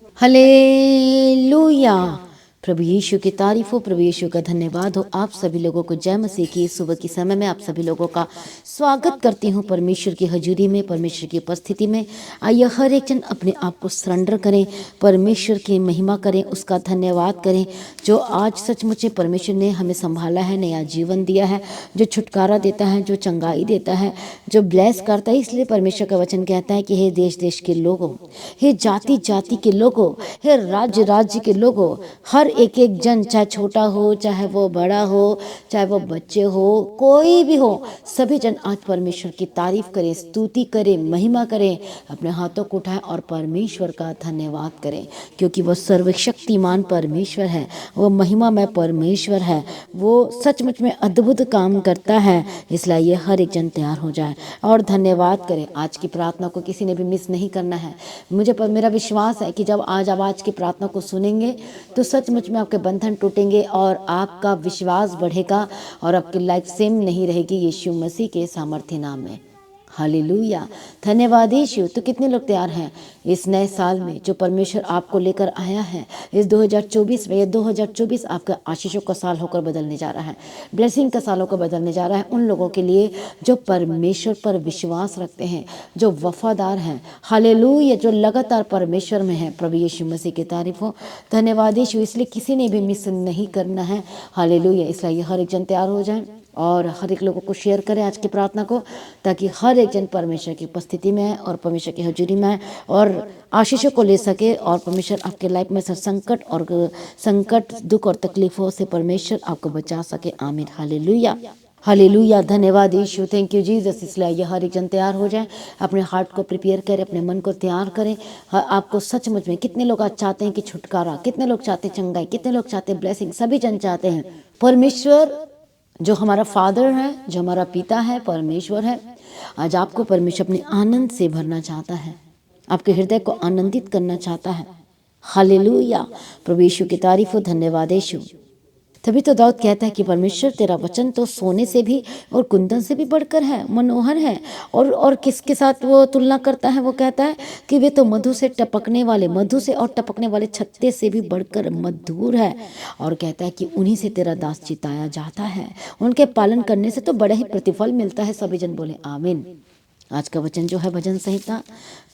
Hallelujah. प्रभु यीशु की तारीफ हो, प्रभु यीशु का धन्यवाद हो। आप सभी लोगों को जय मसीह की सुबह के समय में आप सभी लोगों का स्वागत करती हूँ परमेश्वर की हजूरी में, परमेश्वर की उपस्थिति में। आइए हर एक जन अपने आप को सरेंडर करें, परमेश्वर की महिमा करें, उसका धन्यवाद करें जो आज सचमुच परमेश्वर ने हमें संभाला है, नया जीवन दिया है, जो छुटकारा देता है, जो चंगाई देता है, जो ब्लेस करता है। इसलिए परमेश्वर का वचन कहता है कि हे देश देश के लोगों, हे जाति जाति के लोगों, हे राज्य राज्य के लोगों, हर एक एक जन, चाहे छोटा हो चाहे वो बड़ा हो, चाहे वो बच्चे हो, कोई भी हो, सभी जन आज परमेश्वर की तारीफ करें, स्तुति करें, महिमा करें, अपने हाथों को उठाएं और परमेश्वर का धन्यवाद करें, क्योंकि वो सर्वशक्तिमान परमेश्वर है, वो महिमामय परमेश्वर है, वो सचमुच में अद्भुत काम करता है। इसलिए ये हर एक जन तैयार हो जाए और धन्यवाद करें। आज की प्रार्थना को किसी ने भी मिस नहीं करना है। मुझे पर मेरा विश्वास है कि जब आप आज की प्रार्थना को सुनेंगे तो सचमुच में आपके बंधन टूटेंगे और आपका विश्वास बढ़ेगा और आपकी लाइफ सेम नहीं रहेगी, यीशु मसीह के सामर्थ्य नाम में। हालेलुया, धन्यवाद यीशु। तो कितने लोग तैयार हैं इस नए साल में जो परमेश्वर आपको लेकर आया है इस 2024 में? ये 2024 आपका आशीषों का साल होकर बदलने जा रहा है, ब्लेसिंग का साल होकर बदलने जा रहा है उन लोगों के लिए जो परमेश्वर पर विश्वास रखते हैं, जो वफादार हैं। हालेलुया, जो लगातार परमेश्वर में है। प्रभु यीशु मसीह की तारीफ हो, धन्यवाद यीशु। इसलिए किसी ने भी मिस नहीं करना है। हालेलुया, इसलिए हर एक जन तैयार हो जाए और हर एक लोगों को शेयर करें आज की प्रार्थना को, ताकि हर एक जन परमेश्वर की उपस्थिति में और परमेश्वर की हजूरी में और आशीषों को ले सके और परमेश्वर आपके लाइफ में से संकट दुख और तकलीफों से परमेश्वर आपको बचा सके। आमीन। हालेलुया, हालेलुया, धन्यवाद यीशु, थैंक यू जीसस। इसलिए ये हर एक जन तैयार हो जाए, अपने हार्ट को प्रिपेयर करें, अपने मन को तैयार करें। आपको सचमुच में कितने लोग आज चाहते हैं कि छुटकारा, कितने लोग चाहते हैं चंगाई, कितने लोग चाहते हैं ब्लेसिंग? सभी जन चाहते हैं। परमेश्वर जो हमारा फादर है, जो हमारा पिता है, परमेश्वर है, आज आपको परमेश्वर अपने आनंद से भरना चाहता है, आपके हृदय को आनंदित करना चाहता है। हालेलुया, प्रभु यीशु की तारीफ हो, धन्यवाद यीशु। तभी तो दाऊद कहता है कि परमेश्वर तेरा वचन तो सोने से भी और कुंदन से भी बढ़कर है, मनोहर है। और किसके साथ वो तुलना करता है? वो कहता है कि वे तो मधु से और टपकने वाले छत्ते से भी बढ़कर मधुर है। और कहता है कि उन्हीं से तेरा दास चिताया जाता है, उनके पालन करने से तो बड़ा ही प्रतिफल मिलता है। सभी जन बोले आमीन। आज का वचन जो है भजन संहिता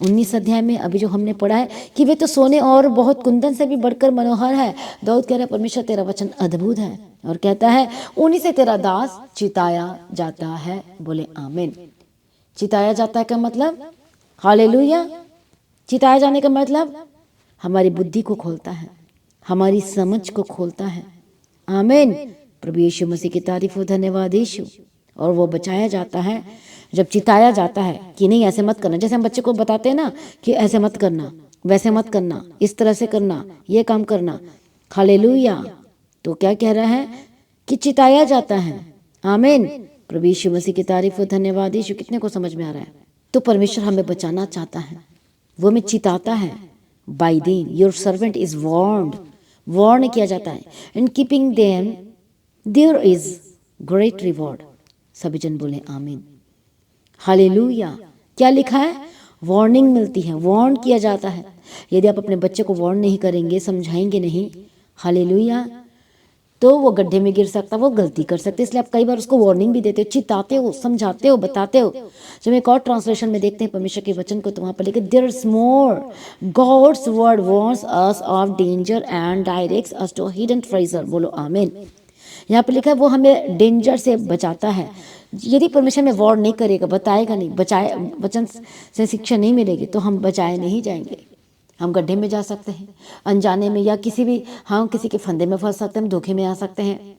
19 अध्याय में अभी जो हमने पढ़ा है कि वे तो सोने और बहुत कुंदन से भी बढ़कर मनोहर है। दाऊद कह रहा है परमेश्वर तेरा वचन अद्भुत है, और कहता है उन्हीं से तेरा दास चिताया जाता है। बोले आमीन। चिताया जाता है का मतलब, हालेलुया, चिताया जाने का मतलब हमारी बुद्धि को खोलता है, हमारी समझ को खोलता है। आमीन। प्रभु यीशु मसीह की तारीफ हो, धन्यवाद यीशु। और वो बचाया जाता है जब चिताया जाता है कि नहीं ऐसे मत करना। जैसे हम बच्चे को बताते हैं ना कि ऐसे मत करना, वैसे मत करना, इस तरह से करना, ये काम करना। हालेलुया, तो क्या कह रहा है कि चिताया जाता है। आमीन। प्रभु यीशु मसीह की तारीफ हो, धन्यवाद यीशु। कितने को समझ में आ रहा है? तो परमेश्वर हमें बचाना चाहता है, वो हमें चिताता है। बाय दिन योर सर्वेंट इज वार्न किया जाता है। In keeping them there is great reward. सभी जन बोले आमीन। हालेलुया, क्या लिखा है? वार्निंग मिलती है, वार्न किया जाता है। यदि आप अपने बच्चे को वार्न नहीं करेंगे, समझाएंगे नहीं, हालेलुया, तो वो गड्ढे में गिर सकता, वो गलती कर सकते। इसलिए आप कई बार उसको वार्निंग भी देते हो, चिताते हो, समझाते हो, बताते हो। जब एक और ट्रांसलेशन में देखते हैं परमेश्वर के वचन को, तो वहाँ पर लिखे there is more, God's word warns us of danger and directs us to hidden treasure. बोलो आमीन। यहाँ पर लिखा है वो हमें डेंजर से बचाता है। यदि परमेश्वर में वार्न नहीं करेगा, बताएगा नहीं, बचाए वचन से शिक्षा नहीं मिलेगी, तो हम बचाए नहीं जाएंगे। हम गड्ढे में जा सकते हैं अनजाने में, या किसी के फंदे में फंस सकते हैं, हम धोखे में आ सकते हैं।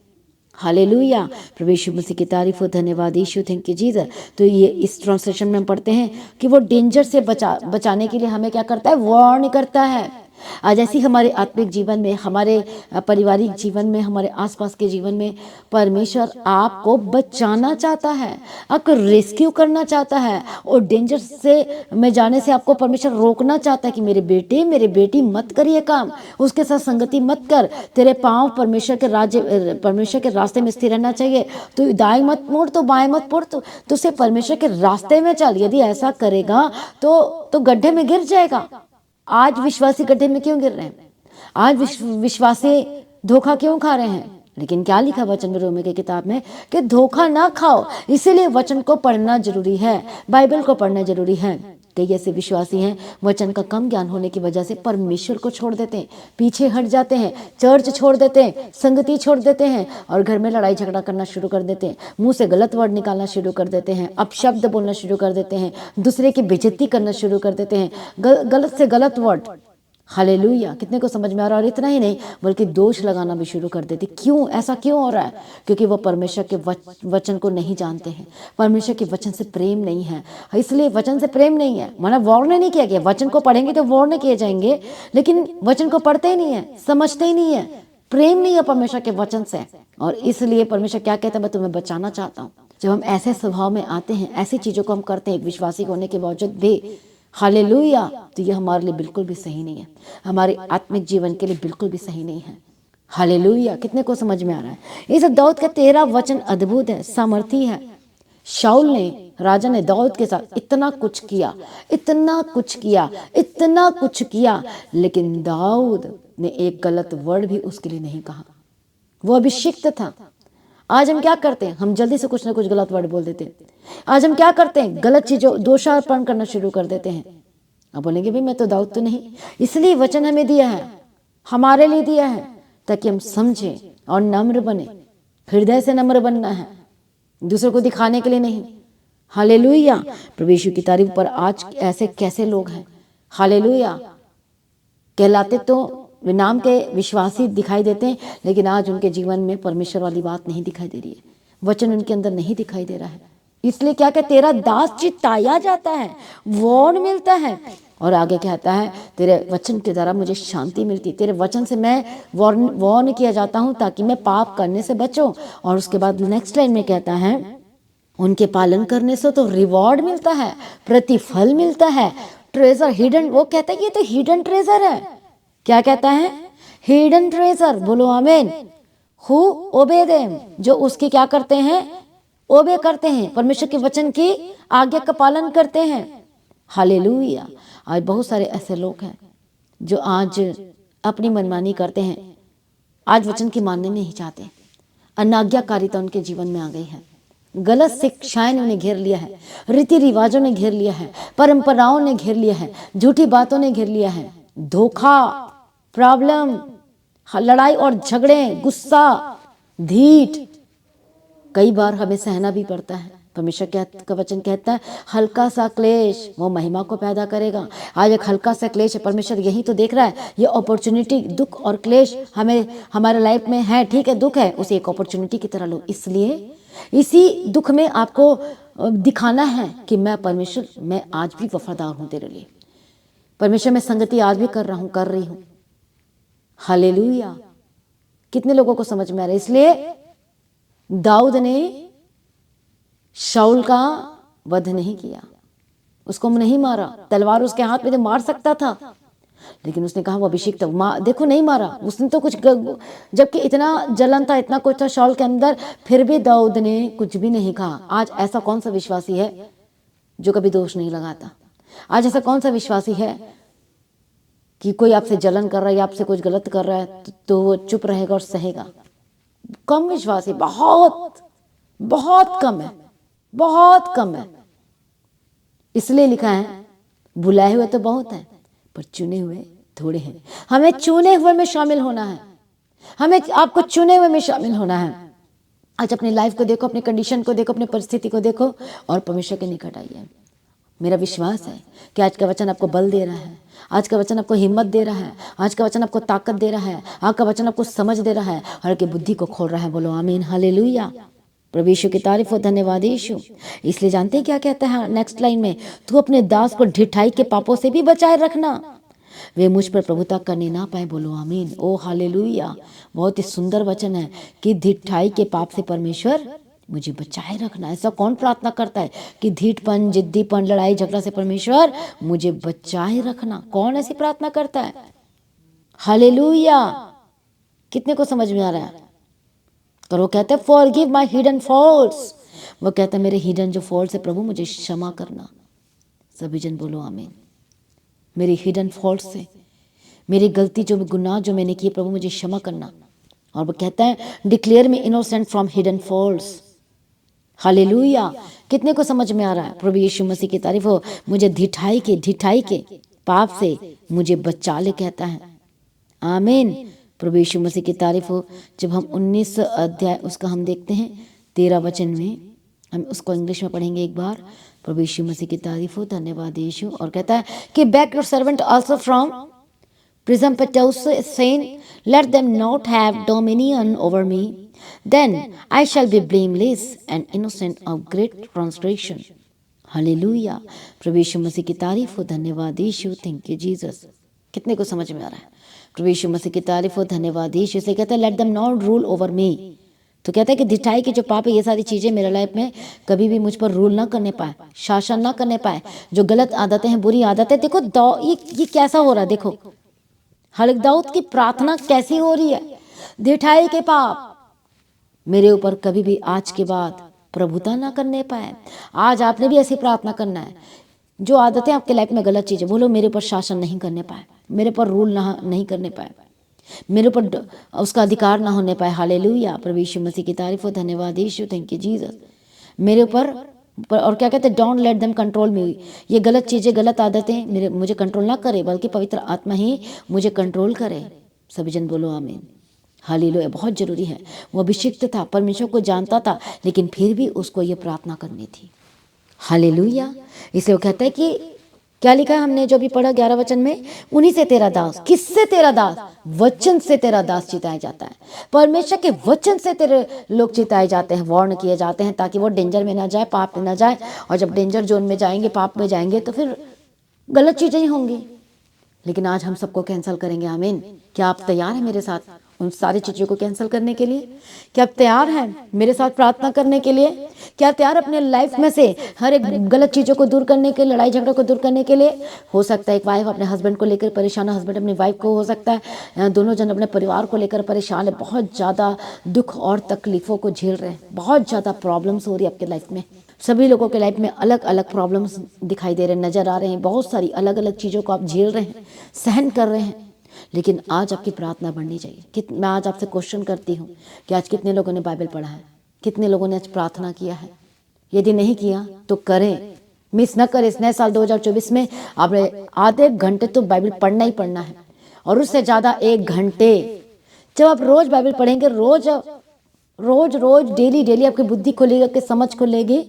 हालेलुया, प्रभु यीशु मसीह की तारीफ हो, धन्यवाद यीशु, थैंक यू जीसस। तो ये इस ट्रांसलेशन में हम पढ़ते हैं कि वो डेंजर से बचाने के लिए हमें क्या करता है? वार्न करता है। आज ऐसी हमारे आत्मिक जीवन में, हमारे पारिवारिक जीवन में, हमारे आसपास के जीवन में परमेश्वर आपको बचाना चाहता है, आपको रेस्क्यू करना चाहता है, और डेंजर से में जाने से आपको परमेश्वर रोकना चाहता है कि मेरे बेटे मेरे बेटी मत कर ये काम, उसके साथ संगति मत कर। तेरे पाँव परमेश्वर के रास्ते में स्थिर रहना चाहिए। तो दाएं मत मुड़, तो बाएं मत मुड़, तो उसे परमेश्वर के रास्ते में चल। यदि ऐसा करेगा तो गड्ढे में गिर जाएगा। आज विश्वासी गड्ढे में क्यों गिर रहे हैं? आज विश्वासी धोखा क्यों खा रहे हैं? लेकिन क्या लिखा वचन में रोमी की किताब में कि धोखा ना खाओ, इसीलिए वचन को पढ़ना जरूरी है, बाइबल को पढ़ना जरूरी है। कई ऐसे विश्वासी हैं वचन का कम ज्ञान होने की वजह से परमेश्वर को छोड़ देते हैं, पीछे हट जाते हैं, चर्च छोड़ देते हैं, संगति छोड़ देते हैं और घर में लड़ाई झगड़ा करना शुरू कर देते हैं, मुंह से गलत वर्ड निकालना शुरू कर देते हैं, अपशब्द बोलना शुरू कर देते हैं, दूसरे की बेइज्जती करना शुरू कर देते हैं, गलत से गलत वर्ड। हालेलुया, कितने को समझ में आ रहा है? और इतना ही नहीं बल्कि दोष लगाना भी शुरू कर देती। क्यों ऐसा क्यों हो रहा है? क्योंकि वो परमेश्वर के वचन को नहीं जानते हैं, परमेश्वर के वचन से प्रेम नहीं है। इसलिए वचन से प्रेम नहीं है, माना वार्न नहीं किया गया। वचन को पढ़ेंगे तो वार्न किए जाएंगे, लेकिन वचन को पढ़ते ही नहीं है, समझते ही नहीं है, प्रेम नहीं है परमेश्वर के वचन से। और इसलिए परमेश्वर क्या कहता है, मैं तुम्हें बचाना चाहता हूँ। जब हम ऐसे स्वभाव में आते हैं, ऐसी चीजों को हम करते हैं एक विश्वासी होने के बावजूद भी, हालेलुया, तो यह हमारे लिए बिल्कुल भी सही नहीं है, हमारे आत्मिक जीवन के लिए बिल्कुल भी सही नहीं है। हालेलुया, कितने को समझ में आ रहा है? इस दाऊद का 13 वचन अद्भुत है, सामर्थी है। शाऊल ने, राजा ने दाऊद के साथ इतना कुछ किया, इतना कुछ किया, इतना कुछ किया, लेकिन दाऊद ने एक गलत वर्ड भी उसके लिए नहीं कहा। वो अभिषिक्त था। आज हम क्या करते हैं? हम जल्दी से कुछ ना कुछ गलत वर्ड बोल देते हैं। आज हम क्या करते हैं? गलत चीजों दोषारोपण करना शुरू कर देते हैं। अब बोलेंगे भाई मैं तो दाऊद तो नहीं। इसलिए वचन हमें दिया है, हमारे लिए दिया है, ताकि हम समझें और नम्र बने। हृदय से नम्र बनना है, दूसरे को दिखाने के लिए नहीं। हालेलुया, प्रभु यीशु की तारीफ पर। आज ऐसे कैसे लोग हैं, हालेलुया, कहलाते तो वे नाम के विश्वासी दिखाई देते हैं, लेकिन आज उनके जीवन में परमेश्वर वाली बात नहीं दिखाई दे रही है, वचन उनके अंदर नहीं दिखाई दे रहा है। इसलिए क्या कहते, तेरा दास चिताया जाता है, वार्न मिलता है। और आगे कहता है, तेरे वचन के द्वारा मुझे शांति मिलती, तेरे वचन से मैं वार्न किया जाता हूँ ताकि मैं पाप करने से बचूं। और उसके बाद नेक्स्ट लाइन में कहता है, उनके पालन करने से तो रिवॉर्ड मिलता है, प्रतिफल मिलता है, ट्रेजर हिडन। वो कहता है ये तो हिडन ट्रेजर है। क्या कहता है? Hidden treasure. बोलो आमीन। हु ओबे देम, जो उसकी क्या करते हैं? ओबे करते हैं, परमेश्वर के वचन की आज्ञा का पालन करते हैं। हालेलुया। आज बहुत सारे ऐसे लोग हैं जो आज अपनी मनमानी करते हैं, आज वचन की मानने नहीं चाहते। अनाज्ञाकारिता उनके जीवन में आ गई है, गलत शिक्षाएं ने उन्हें घेर लिया है, रीति रिवाजों ने घेर लिया है, परंपराओं ने घेर लिया है, झूठी बातों ने घेर लिया है, धोखा, प्रॉब्लम, लड़ाई और झगड़े, गुस्सा, ढीठ, कई बार हमें सहना भी पड़ता है। परमेश्वर का वचन कहता है हल्का सा क्लेश वो महिमा को पैदा करेगा। आज एक हल्का सा क्लेश है, परमेश्वर यही तो देख रहा है, ये अपॉर्चुनिटी, दुख और क्लेश हमें हमारे लाइफ में है, ठीक है, दुख है, उसे एक अपॉर्चुनिटी की तरह लो। इसलिए इसी दुख में आपको दिखाना है कि मैं परमेश्वर, मैं आज भी वफादार हूं तेरे लिए, परमेश्वर मैं संगति आज भी कर रही हूं। हालेलुया, कितने लोगों को समझ में आ रहा है? इसलिए दाऊद ने शाऊल का वध नहीं किया, उसको नहीं मारा, तलवार उसके हाथ में तो मार सकता था, लेकिन उसने कहा वो अभिषेक था, देखो नहीं मारा उसने तो कुछ, जबकि इतना जलन था, इतना कुछ था शाऊल के अंदर, फिर भी दाऊद ने कुछ भी नहीं कहा। आज ऐसा कौन सा विश्वासी है जो कभी दोष नहीं लगाता? आज ऐसा कौन सा विश्वासी है कि कोई आपसे जलन कर रहा है या आपसे कुछ गलत कर रहा है तो वो चुप रहेगा और सहेगा? कम विश्वासी, बहुत बहुत कम है, बहुत कम है। इसलिए लिखा है बुलाए हुए तो बहुत हैं पर चुने हुए थोड़े हैं। हमें चुने हुए में शामिल होना है, हमें आपको चुने हुए में शामिल होना है। आज अपनी लाइफ को देखो, अपनी कंडीशन को देखो, अपनी परिस्थिति को देखो और परमेश्वर के निकट आइए। मेरा विश्वास है कि आज का वचन आपको बल दे रहा है, आज का वचन आपको हिम्मत दे रहा है, आज का वचन आपको ताकत दे रहा है, आज का वचन आपको समझ दे रहा है और आपकी बुद्धि को खोल रहा है। बोलो आमीन, हालेलुया। प्रभु यीशु की तारीफ हो, धन्यवाद यीशु। इसलिए जानते हैं क्या कहता है नेक्स्ट लाइन में? तू अपने दास को ढिठाई के पापों से भी बचाए रखना, वे मुझ पर प्रभुता करने ना पाए। बोलो आमीन, ओ हालेलुया। बहुत ही सुंदर वचन है कि ढिठाई के पाप से परमेश्वर मुझे बचाए रखना। ऐसा कौन प्रार्थना करता है कि ढीठपन, जिद्दीपन, लड़ाई झगड़ा से परमेश्वर मुझे बचाए रखना? कौन ऐसी प्रार्थना करता है? हालेलुया। कितने को समझ में आ रहा है? और वो कहते हैं फॉरगिव माय हिडन फॉल्ट्स, वो कहता है मेरे हिडन जो फॉल्ट्स है प्रभु मुझे क्षमा करना। सभी जन बोलो आमीन। मेरी हिडन फॉल्ट से, मेरी गलती जो गुनाह जो मैंने किए प्रभु मुझे क्षमा करना। और वो कहता है declare me innocent from hidden faults. Hallelujah. कितने को समझ में आ रहा है? प्रभु यीशु मसीह की तारीफ हो। मुझे ढिठाई के पाप से मुझे बचा ले कहता है। आमीन। प्रभु यीशु मसीह की तारीफ हो। जब हम 19 अध्याय उसका हम देखते हैं 13 वचन में, हम उसको इंग्लिश में पढ़ेंगे एक बार। प्रभु यीशु मसीह की तारीफ हो। धन्यवाद यीशु। और कहता है कि back your servant also from prison पेटोस saying let them not have dominion over me, then I shall be blameless and innocent of great transgression. Hallelujah. प्रभु यीशु मसीह की तारीफ हो। धन्यवाद यीशु। Thank you Jesus. कितने को समझ में आ रहा है? प्रभु यीशु मसीह की तारीफ हो। धन्यवाद यीशु। से कहता है late them not rule over me. तो कहता है कि ढिठाई के जो पाप है, ये सारी चीजें मेरे लाइफ में कभी भी मुझ पर रूल ना करने पाए, शासन ना करने पाए। जो गलत आदतें हैं, बुरी आदतें, देखो ये कैसा हो रहा है। देखो हलक दाऊद की प्रार्थना कैसी हो रही है। ढिठाई के पाप मेरे ऊपर कभी भी आज के बाद प्रभुता ना करने पाए। आज आपने भी ऐसी प्रार्थना करना है। जो आदतें आपके लाइफ में गलत चीजें, बोलो मेरे ऊपर शासन नहीं करने पाए, मेरे पर रूल नहीं करने पाए, मेरे ऊपर उसका अधिकार ना होने पाए। हालेलुया। प्रभु यीशु मसीह की तारीफ हो। धन्यवाद यीशु। Thank you Jesus. मेरे ऊपर और क्या कहते हैं, डोंट लेट देम कंट्रोल मी। ये गलत चीजें, गलत आदतें मुझे कंट्रोल ना करे, बल्कि पवित्र आत्मा ही मुझे कंट्रोल करे। सभी जन बोलो आमीन। हालेलुया। बहुत जरूरी है। वो अभिषिक्त था, परमेश्वर को जानता था, लेकिन फिर भी उसको ये प्रार्थना करनी थी। हालेलुया। इसलिए वो कहता है कि क्या लिखा है हमने जो भी पढ़ा 11 वचन में, उन्हीं से तेरा दास, किससे तेरा दास? वचन से तेरा दास चिताया जाता है। परमेश्वर के वचन से तेरे लोग चिताए जाते हैं, वार्न किए जाते हैं, ताकि वो डेंजर में ना जाए, पाप में ना जाए। और जब डेंजर जोन में जाएंगे, पाप में जाएंगे, तो फिर गलत चीजें ही होंगी। लेकिन आज हम सबको कैंसिल करेंगे। आमीन। क्या आप तैयार हैं मेरे साथ उन सारी चीज़ों को कैंसिल करने के लिए? क्या आप तैयार हैं मेरे साथ प्रार्थना करने के लिए? क्या तैयार अपने लाइफ में से हर एक गलत चीज़ों को दूर करने के लिए, लड़ाई झगड़ा को दूर करने के लिए? हो सकता है एक वाइफ अपने हस्बैंड को लेकर परेशान है, हस्बैंड अपनी वाइफ को, हो सकता है दोनों जन अपने परिवार को लेकर परेशान है, बहुत ज़्यादा दुख और तकलीफ़ों को झेल रहे हैं, बहुत ज़्यादा प्रॉब्लम्स हो रही है आपके लाइफ में। सभी लोगों के लाइफ में अलग अलग प्रॉब्लम्स दिखाई दे रहे हैं, नज़र आ रहे हैं। बहुत सारी अलग अलग चीज़ों को आप झेल रहे हैं, सहन कर रहे हैं। लेकिन आज आपकी प्रार्थना बढ़नी चाहिए। मैं आज आपसे क्वेश्चन करती हूँ कि आज कितने लोगों ने बाइबल पढ़ा है? कितने लोगों ने आज प्रार्थना किया है? यदि नहीं किया तो करें, मिस न करें। इस नए साल 2024 में आपने आधे घंटे तो बाइबल पढ़ना ही पढ़ना है, और उससे ज़्यादा 1 घंटे। जब आप रोज़ बाइबल पढ़ेंगे, रोज डेली आपकी बुद्धि खुलेगी, आपकी समझ खुलेगी,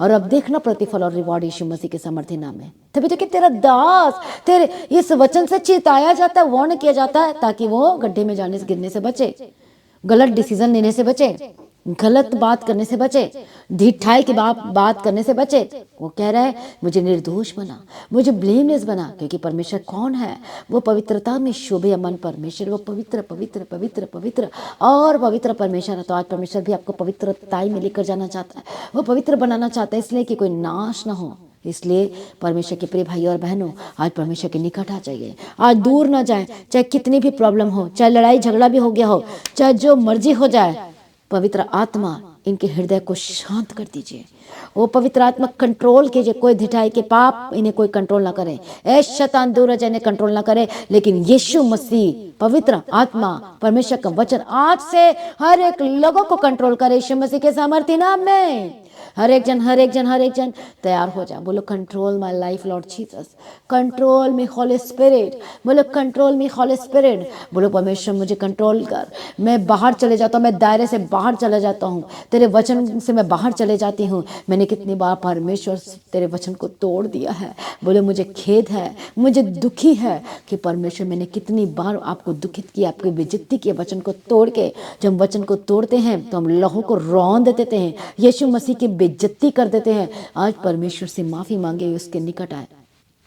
और अब देखना प्रतिफल और रिवॉर्ड यीशु मसीह के सामर्थ्य नाम है। तभी तो कि तेरा दास, तेरे इस वचन से चेताया जाता है, वार्न किया जाता है, ताकि वो गड्ढे में जाने से, गिरने से बचे, गलत डिसीजन लेने से बचे, गलत बात करने से बचे, ढिठाई की बात करने से बचे। वो कह रहा है मुझे निर्दोष बना, मुझे ब्लेमलेस बना, क्योंकि परमेश्वर कौन है? वो पवित्रता में शोभे अमन परमेश्वर, वो पवित्र पवित्र पवित्र पवित्र और पवित्र परमेश्वर है। तो आज परमेश्वर भी आपको पवित्रताई में लेकर जाना चाहता है, वो पवित्र बनाना चाहता है, इसलिए कि कोई नाश ना हो। इसलिए परमेश्वर के प्रिय भाई और बहनों, आज परमेश्वर के निकट आ जाइए, आज दूर ना जाए। चाहे कितनी भी प्रॉब्लम हो, चाहे लड़ाई झगड़ा भी हो गया हो, चाहे जो मर्जी हो जाए, पवित्र आत्मा इनके हृदय को शांत कर दीजिए। वो पवित्र आत्मा कंट्रोल कीजिए। कोई ढिठाई के पाप इन्हें कोई कंट्रोल ना करे, ऐ शैतान दूर रहे, इन्हें कंट्रोल ना करे। लेकिन यीशु मसीह, पवित्र आत्मा, परमेश्वर का वचन आज से हर एक लोगों को कंट्रोल करे, यीशु मसीह के सामर्थ्य नाम में। हर एक जन तैयार हो जाए। बोलो control my life Lord Jesus, control me Holi spirit. बोलो कंट्रोल मी होली स्पिरिट। बोलो परमेश्वर मुझे कंट्रोल कर। मैं बाहर चले जाता हूँ, मैं दायरे से बाहर चले जाता हूँ, तेरे वचन से मैं बाहर चले जाती हूँ। मैंने कितनी बार परमेश्वर तेरे वचन को तोड़ दिया है। बोले मुझे खेद है, मुझे दुखी है कि परमेश्वर मैंने कितनी बार आपको दुखित किया, आपकी बेइज्जती की, वचन को तोड़ के। जब वचन को तोड़ते हैं तो हम लहू को रौंद देते हैं, यीशु मसीह की बेइज्जती कर देते हैं। आज परमेश्वर से माफी मांगे, उसके निकट आए।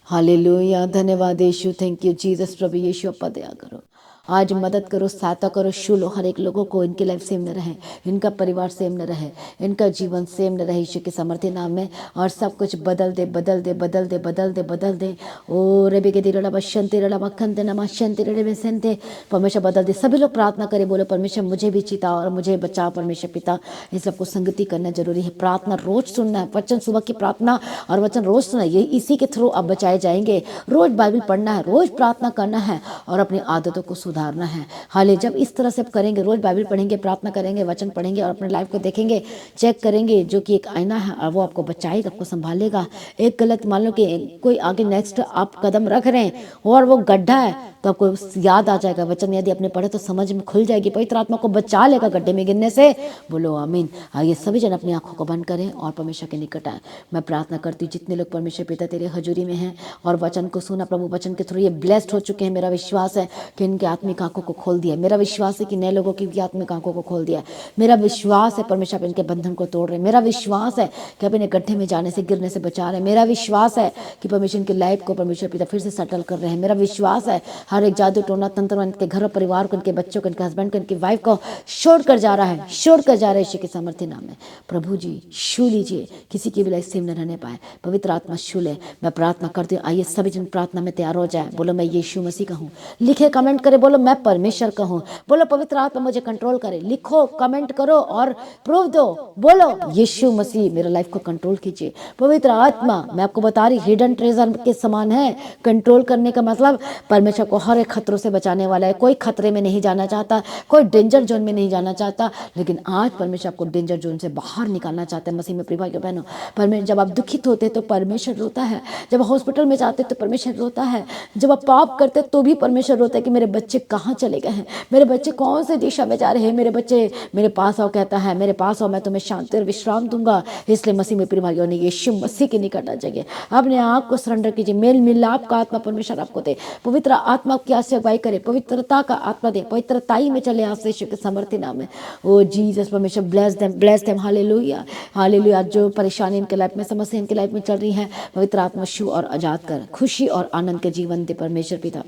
हालेलुया। धन्यवाद यीशु। Thank you Jesus. प्रभु यीशु, अपा दया करो। आज मदद करो, सहायता करो, छू लो हर एक लोगों को, इनकी लाइफ सेम न रहे, इनका परिवार सेम न रहे, इनका जीवन सेम न रहे यीशु के सामर्थ्य नाम में। और सब कुछ बदल दे, बदल दे, बदल दे, बदल दे, बदल दे। ओ रबे के दिल बशंते रड़ा बखंते नमा शंते रड़े बेसंते, परमेश्वर बदल दे। सभी लोग प्रार्थना करें, बोलो परमेश्वर मुझे भी चिता और मुझे बचाओ परमेश्वर पिता। इन सबको संगति करना जरूरी है। प्रार्थना रोज सुनना है, वचन सुबह की प्रार्थना और वचन रोज सुनना, ये इसी के थ्रू आप बचाए जाएंगे। रोज बाइबल पढ़ना है, रोज प्रार्थना करना है और अपनी आदतों को सुधारना है। हाले जब इस तरह से आप करेंगे, रोज बाइबल पढ़ेंगे, प्रार्थना करेंगे, वचन पढ़ेंगे और अपने लाइफ को देखेंगे, चेक करेंगे, जो कि एक आईना है, और वो आपको बचाएगा, आपको संभालेगा। एक गलत मान लो कि कोई आगे नेक्स्ट आप कदम रख रहे हैं और वो गड्ढा है, तो आपको याद आ जाएगा वचन, यदि आपने पढ़े तो समझ में खुल जाएगी, पवित्र आत्मा को बचा लेगा गड्ढे में गिरने से। बोलो आमीन। आइए सभी जन अपनी आंखों को बंद करें और परमेश्वर के निकट आए। मैं प्रार्थना करती हूँ जितने लोग परमेश्वर पिता तेरे हजूरी में हैं और वचन को सुना, प्रभु वचन के थ्रू ये ब्लेस्ड हो चुके हैं। मेरा विश्वास है कि इनके आत्मिक आंखों को खोल दिया। मेरा विश्वास है कि नए लोगों की भी आत्मिक आंखों को खोल दिया। मेरा विश्वास है परमेश्वर इनके बंधन को तोड़ रहे। मेरा विश्वास है कि अब इन्हें गड्ढे में जाने से, गिरने से बचा रहे। मेरा विश्वास है कि परमेश्वर इनकी लाइफ को परमेश्वर पिता फिर से सेटल कर रहे हैं। मेरा विश्वास है हर एक जादू टोना तंत्र इनके घर और परिवार को, इनके बच्चों को, इनके हस्बैंड को, इनकी वाइफ को छोड़ कर जा रहा है, छोड़ कर जा रहा है यीशु के सामर्थ्य नाम में। प्रभु जी छू लीजिए, किसी की भी लाइफ सेम न रहने पाए, पवित्र आत्मा छू ले। मैं प्रार्थना करती हूँ, आइए सभी जन प्रार्थना में तैयार हो जाए। बोलो मैं यीशु मसीह का हूँ, लिखे कमेंट करे, बोलो मैं परमेश्वर का हूँ। बोलो पवित्र आत्मा मुझे कंट्रोल करे, लिखो कमेंट करो और प्रूफ दो। बोलो यीशु मसीह मेरा लाइफ को कंट्रोल कीजिए। पवित्र आत्मा मैं आपको बता रही हिडन ट्रेजर के समान है। कंट्रोल करने का मतलब परमेश्वर को हर एक खतरों से बचाने वाला है। कोई खतरे में नहीं जाना चाहता, कोई डेंजर जोन में नहीं जाना चाहता, लेकिन आज परमेश्वर आपको डेंजर जोन से बाहर निकालना चाहते हैं। मसीह में प्रिय भाइयों बहनों, परमेश्वर जब आप दुखित होते तो परमेश्वर रोता है, जब हॉस्पिटल में जाते तो परमेश्वर रोता है, जब आप पाप करते तो भी परमेश्वर रोता है कि मेरे बच्चे कहाँ चले गए हैं, मेरे बच्चे कौन से दिशा में जा रहे हैं, मेरे बच्चे मेरे पास आओ, कहता है मेरे पास आओ, मैं तुम्हें शांति और विश्राम दूंगा। इसलिए मसीह में प्रिय भाइयों ने यीशु मसीह के निकट आ जाइए, अपने आप को सरेंडर कीजिए। मेल मिलाप का आत्मा परमेश्वर आपको दे, पवित्र आत्मा की आसे अगुवाई करे, पवित्रता का आत्मा दे, पवित्रताई में चले आज यीशु के समर्थी नाम में। ओ जीसस परमेश्वर ब्लेस देम हालेलुया हालेलुया। जो परेशानी इनके लाइफ में, समस्या इनके लाइफ में चल रही है, पवित्र आत्मा छू और आजाद कर, खुशी और आनंद के जीवन दे परमेश्वर पिता।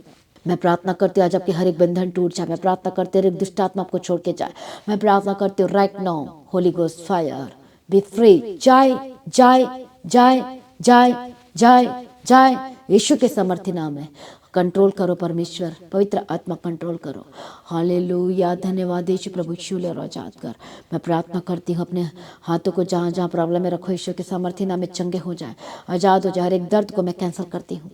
मैं प्रार्थना करती हूँ आज आपके हर एक बंधन टूट जाए। मैं प्रार्थना करती हूँ हर एक दुष्ट आत्मा आपको छोड़ के जाए। मैं प्रार्थना करती हूँ right now Holi ghost fire B free, जाए जाए जाए जाए जाए जाए यीशु के समर्थी नाम है। कंट्रोल करो परमेश्वर, पवित्र आत्मा कंट्रोल करो। हालेलुया धन्यवाद यीशु प्रभु, छू ले और आजाद कर। मैं प्रार्थना करती हूँ अपने हाथों को जहाँ जहाँ प्रॉब्लम में रखो, यीशु के सामर्थ्य नाम में चंगे हो जाए, आजाद हो जाए। हर एक दर्द को मैं कैंसिल करती हूँ,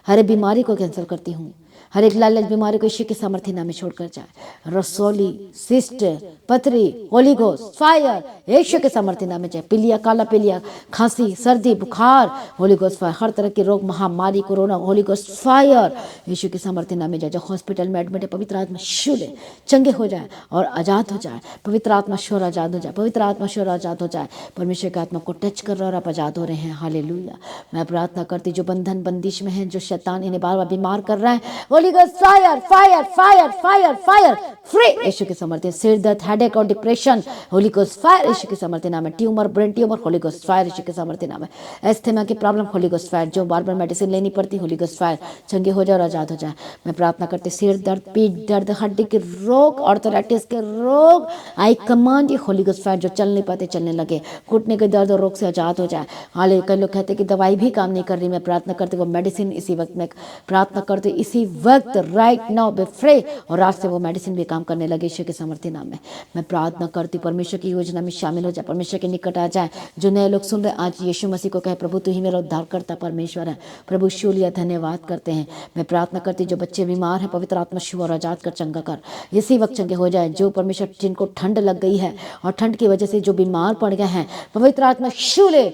हर एक बीमारी को कैंसिल करती हूँ, हर एक लालच बीमारी को यीशु के सामर्थ्य नाम में छोड़कर जाए। रसोली, सिस्ट, पथरी, होली घोस्ट फायर यीशु के सामर्थ्य नाम में जाए। पीलिया, काला पीलिया, खांसी, सर्दी, बुखार, होली घोस्ट फायर। हर तरह के रोग, महामारी, कोरोना, होली घोस्ट फायर यीशु के सामर्थ्य नाम में जाए। जो हॉस्पिटल में एडमिट है, पवित्र आत्मा छू ले, चंगे हो जाए और आजाद हो जाए। पवित्र आत्मा शोर आजाद हो जाए, पवित्र आत्मा शोर आजाद हो जाए। परमेश्वर की आत्मा को टच कर रहा और आप आजाद हो रहे हैं। हालेलुया। मैं प्रार्थना करती जो बंधन बंदिश में है, जो शैतान इन्हें बार बार बीमार कर रहा है, holy ghost fire fire fire fire fire free यीशु के समर्थन। सिर दर्द, हेडेक और डिप्रेशन, होली गोस्ट फायर यीशु के समर्थन नाम है। Tumour, brain tumour, holy ghost fire यीशु के समर्थन नाम है। एस्थेमा की प्रॉब्लम, होली गोस्ट फायर। जो बार बार मेडिसिन लेनी पड़ती, होली गोस्ट फायर, चंगे हो जाए और आजाद हो जाए। मैं प्रार्थना करती सिर दर्द, पीठ दर्द, हड्डी के रोग, ऑर्थराइटिस के रोग, आई कमांड ये होली गोस्ट फायर, जो चल नहीं पाते चलने लगे, घुटने के दर्द और रोग से आजाद हो जाए। हाल कई लोग कहते हैं कि दवाई भी काम नहीं कर रही। मैं प्रार्थना करती वो मेडिसिन इसी वक्त में प्रार्थना करती इसी वक्त राइट नाउ बी फ्री, और आज से वो मेडिसिन भी काम करने लगे यीशु के समर्थी नाम में। मैं प्रार्थना करती परमेश्वर की योजना में शामिल हो जाए, परमेश्वर के निकट आ जाए। जो नए लोग सुन रहे आज यीशु मसीह को कहे प्रभु तू ही मेरा उद्धार करता परमेश्वर है। प्रभु शूलिया धन्यवाद करते हैं। मैं प्रार्थना करती जो बच्चे बीमार हैं, पवित्र आत्मा छू और आजाद कर, चंगा कर, इसी वक्त चंगे हो जाए। जो परमेश्वर जिनको ठंड लग गई है और ठंड की वजह से जो बीमार पड़ गए हैं, पवित्र आत्मा शूले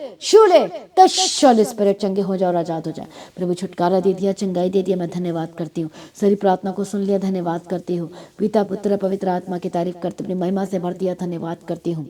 टच होली स्पिरिट, चंगे हो जाए और आजाद हो जाए। प्रभु छुटकारा दे दिया, चंगाई दे दिया। मैं धन्यवाद करती हूँ, सारी प्रार्थना को सुन लिया, धन्यवाद करती हूँ। पिता पुत्र पवित्र आत्मा की तारीफ करते अपनी महिमा से भर दिया, धन्यवाद करती हूँ।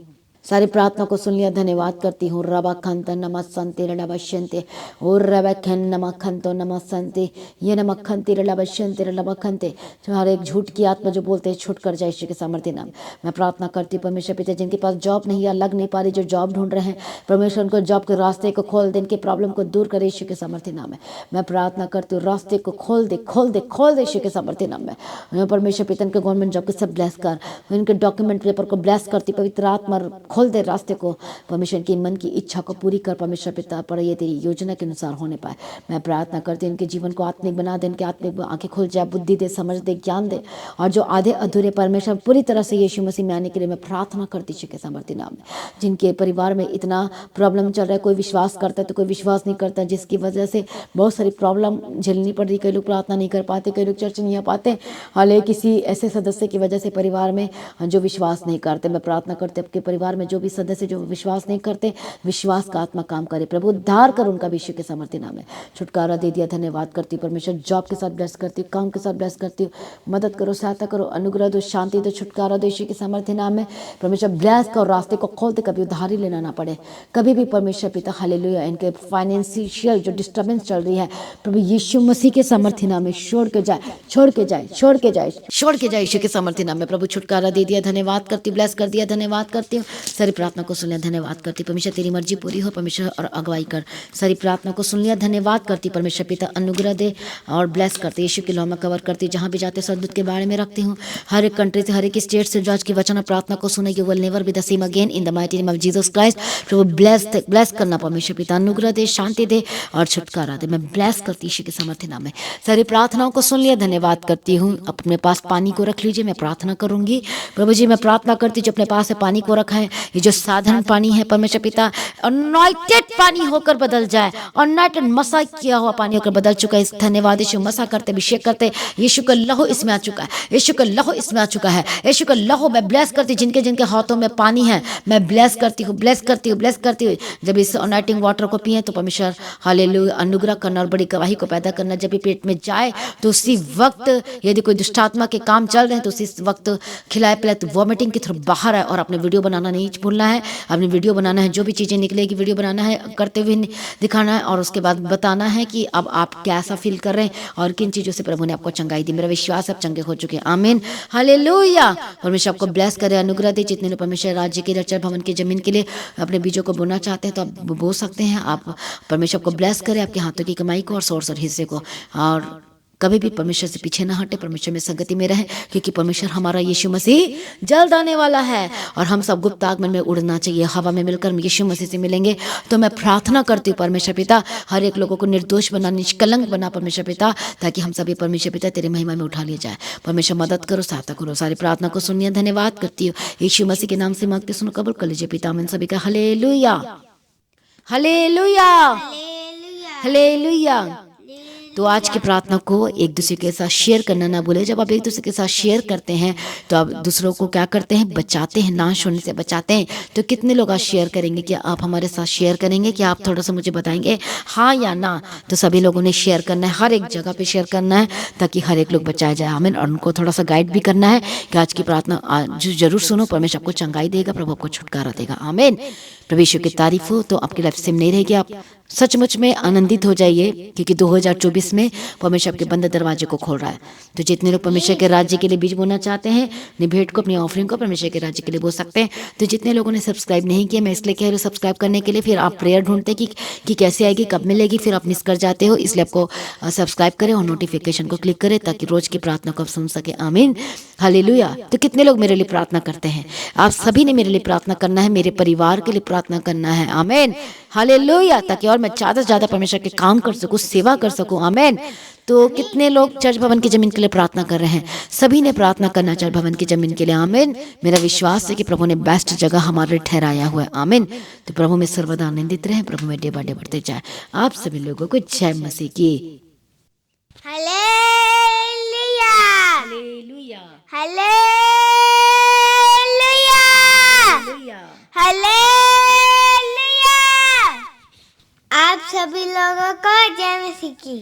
सारी प्रार्थना को सुन लिया, धन्यवाद करती हूँ। रबा खंत नमस्ते रबशंते और रब खन नमखंतो नमस्ते ये नमखंती रबशंते रबखंते। हर एक झूठ की आत्मा जो बोलते हैं छूट कर जाए यीशु के सामर्थ्य नाम। मैं प्रार्थना करती हूँ परमेश्वर पिता, जिनके पास जॉब नहीं या लग नहीं पा रही, जो जॉब ढूंढ रहे हैं परमेश्वर, उनको जॉब के रास्ते को खोल दे, इनके प्रॉब्लम को दूर करे यीशु के सामर्थ्य नाम में। मैं प्रार्थना करती हूँ रास्ते को खोल दे, खोल दे, खोल दे यीशु के सामर्थ्य नाम में। परमेश्वर पिता इनके गवर्नमेंट जॉब को सब ब्लेस कर, इनके डॉक्यूमेंट पेपर को ब्लेस करती, पवित्र आत्मा खोल दे रास्ते को, परमेश्वर की मन की इच्छा को पूरी कर परमेश्वर पिता, पर ये तेरी योजना के अनुसार होने पाए। मैं प्रार्थना करती हूँ इनके जीवन को आत्मिक बना दे, इनके आत्मिक आंखें खुल जाए, बुद्धि दे, समझ दे, ज्ञान दे, और जो आधे अधूरे परमेश्वर पूरी तरह से यीशु मसीह में आने के लिए मैं प्रार्थना करती यीशु के सामर्थ्य नाम में। जिनके परिवार में इतना प्रॉब्लम चल रहा है, कोई विश्वास करता है तो कोई विश्वास नहीं करता, जिसकी वजह से बहुत सारी प्रॉब्लम झेलनी पड़ रही। कई लोग प्रार्थना नहीं कर पाते, कई लोग चर्च नहीं आ पाते, हालांकि किसी ऐसे सदस्य की वजह से परिवार में जो विश्वास नहीं करते। मैं प्रार्थना करते आपके परिवार में जो भी सदस्य जो विश्वास नहीं करते, विश्वास का आत्मा काम करे प्रभु, उद्धार कर उनका यीशु के सामर्थ्य नाम है। छुटकारा दे दिया, धन्यवाद करती हूँ परमेश्वर। जॉब के साथ ब्लेस करती हूँ, काम के साथ ब्लेस करती हूँ, मदद करो, सहायता करो, अनुग्रह दो, शांति दो, छुटकारा दो यीशु के सामर्थ्य नाम में। परमेश्वर ब्लेस करो, रास्ते को खोलते, कभी उधारी लेना ना पड़े कभी भी परमेश्वर पिता। हालेलुया। इनके फाइनेंशियल जो डिस्टर्बेंस चल रही है प्रभु यीशु मसीह के सामर्थ्य नाम में छोड़ के जाए, छोड़ के जाए, छोड़ के जाए, छोड़ के जाए यीशु के सामर्थ्य नाम में। प्रभु छुटकारा दे दिया, धन्यवाद करती हूँ, ब्लेस कर दिया, धन्यवाद करती हूँ। सारी प्रार्थना को सुन लिया, धन्यवाद करती हूँ परमेश्वर, तेरी मर्जी पूरी हो परमेश्वर, और अगुवाई कर। सारी प्रार्थना को सुन लिया, धन्यवाद करती परमेश्वर पिता, अनुग्रह दे और ब्लेस करते यीशु के नाम में कवर करती। जहाँ भी जाते स्वर्गदूत के बारे में रखती हूँ, हर एक कंट्री से, हर एक स्टेट से जो आज की वचन प्रार्थना को सुनेगी will never be the same again in the mighty name of Jesus Christ. प्रभु ब्लेस करना परमेश्वर पिता, अनुग्रह दे, शांति दे और छुटकारा दे। मैं ब्लेस करती यीशु के सामर्थ्य नाम में। सारी प्रार्थनाओं को सुन लिया, धन्यवाद करती हूँ। अपने पास पानी को रख लीजिए, मैं प्रार्थना करूंगी। प्रभु जी मैं प्रार्थना करती, जो अपने पास है पानी को रखा है, ये जो साधारण पानी है परमेश्वर पिता, अनॉइंटेड पानी होकर बदल जाए, अनॉइंटेड मसा किया हुआ पानी होकर बदल चुका है। इस धन्यवाद यीशु, मसा करते, अभिषेक करते, यीशु का लहू इसमें आ चुका है, यीशु का लहू इसमें आ चुका है, यीशु का लहू। मैं ब्लेस करती, जिनके जिनके हाथों में पानी है मैं ब्लेस करती हूँ, ब्लेस करती हूँ, ब्लेस करती हूँ। जब इस अनॉइंटिंग वाटर को पिए तो परमेश्वर हालेलुया अनुग्रह करना और बड़ी गवाही को पैदा करना। जब भी पेट में जाए तो उसी वक्त, यदि कोई दुष्टात्मा के काम चल रहे हैं तो उसी वक्त खिलाए पिलाए तो वॉमिटिंग की तरफ बाहर आए। और अपने वीडियो बनाना नहीं भूलना है, अपनी वीडियो बनाना है, जो भी चीज़ें निकलेगी वीडियो बनाना है, करते हुए दिखाना है, और उसके बाद बताना है कि अब आप कैसा फील कर रहे हैं और किन चीज़ों से प्रभु ने आपको चंगाई दी। मेरा विश्वास आप चंगे हो चुके हैं, आमीन, हालेलुया। परमेश्वर आपको ब्लेस करे, अनुग्रह दे। जितने लोग परमेश्वर राज्य के चर्च भवन की जमीन के लिए अपने बीजों को बोना चाहते हैं तो आप बो सकते हैं। आप परमेश्वर आपको ब्लेस करे, आपके हाथों की कमाई को और सोर्स और हिस्से को, और कभी भी परमेश्वर से पीछे ना हटे, परमेश्वर में संगति में रहे, क्योंकि परमेश्वर हमारा यीशु मसीह जल्द आने वाला है और हम सब गुप्त आगमन में उड़ना चाहिए। हवा में मिलकर यीशु मसीह से मिलेंगे। तो मैं प्रार्थना करती हूँ परमेश्वर पिता, हर एक लोगों को निर्दोष बना, निष्कलंक बना परमेश्वर पिता, ताकि हम सभी परमेश्वर पिता तेरे महिमा में उठा लिया जाए। परमेश्वर मदद करो, सहायता करो। सारी प्रार्थना को सुनिए, धन्यवाद करती हूँ यीशु मसीह के नाम से मांगते, सुनो, कबूल कर लीजिए पिता। मैं सभी का हालेलुया, हालेलुया, हालेलुया। तो आज की प्रार्थना को एक दूसरे के साथ शेयर करना ना भूले। जब आप एक दूसरे के साथ शेयर करते हैं तो आप दूसरों को क्या करते हैं, बचाते हैं, नाश होने से बचाते हैं। तो कितने लोग आज शेयर करेंगे? क्या आप हमारे साथ शेयर करेंगे? क्या आप थोड़ा सा मुझे बताएंगे हाँ या ना? तो सभी लोगों ने शेयर करना है, हर एक जगह पे शेयर करना है, ताकि हर एक लोग बचाया जाए, आमीन। और उनको थोड़ा सा गाइड भी करना है कि आज की प्रार्थना जरूर सुनो, परमेश्वर आपको चंगाई देगा, प्रभु आपको छुटकारा देगा, आमीन। प्रभु यीशु की तारीफ हो। तो आपकी लाइफ सेम नहीं रहेगी, आप सचमुच में आनंदित हो जाइए, क्योंकि 2024 में परमेश्वर आपके बंद दरवाजे को खोल रहा है। तो जितने लोग परमेश्वर के राज्य के लिए बीज बोना चाहते हैं, अपनी भेंट को, अपनी ऑफरिंग को परमेश्वर के राज्य के लिए बो सकते हैं। तो जितने लोगों ने सब्सक्राइब नहीं किया, मैं इसलिए कह रही हूँ सब्सक्राइब करने के लिए। फिर आप प्रेयर ढूंढते कि कैसे आएगी, कब मिलेगी, फिर आप मिस कर जाते हो। इसलिए आपको सब्सक्राइब करें और नोटिफिकेशन को क्लिक करें, ताकि रोज की प्रार्थना को आप सुन सके, आमीन, हालेलुया। तो कितने लोग मेरे लिए प्रार्थना करते हैं? आप सभी ने मेरे लिए प्रार्थना करना है, मेरे परिवार के लिए प्रार्थना करना है, आमीन, हालेलुया, ताकि और मैं ज़्यादा से ज़्यादा परमेश्वर के काम कर सकूं, सेवा कर सकूं, आमीन। तो कितने लोग चर्च भवन की जमीन के लिए प्रार्थना कर रहे हैं? सभी ने प्रार्थना करना चर्च भवन की जमीन के लिए, आमीन। मेरा विश्वास है कि प्रभु ने बेस्ट जगह हमारे लिए ठहराया हुआ है, आमीन। तो प्रभु में सर्वदा आनंदित रहे, प्रभु में डे बाय डे बढ़ते जाए। आप सभी लोगों को जय मसीह की, हालेलुया, हालेलुया, हालेलुया, हालेलुया। आप सभी लोगों को जय मसीह की।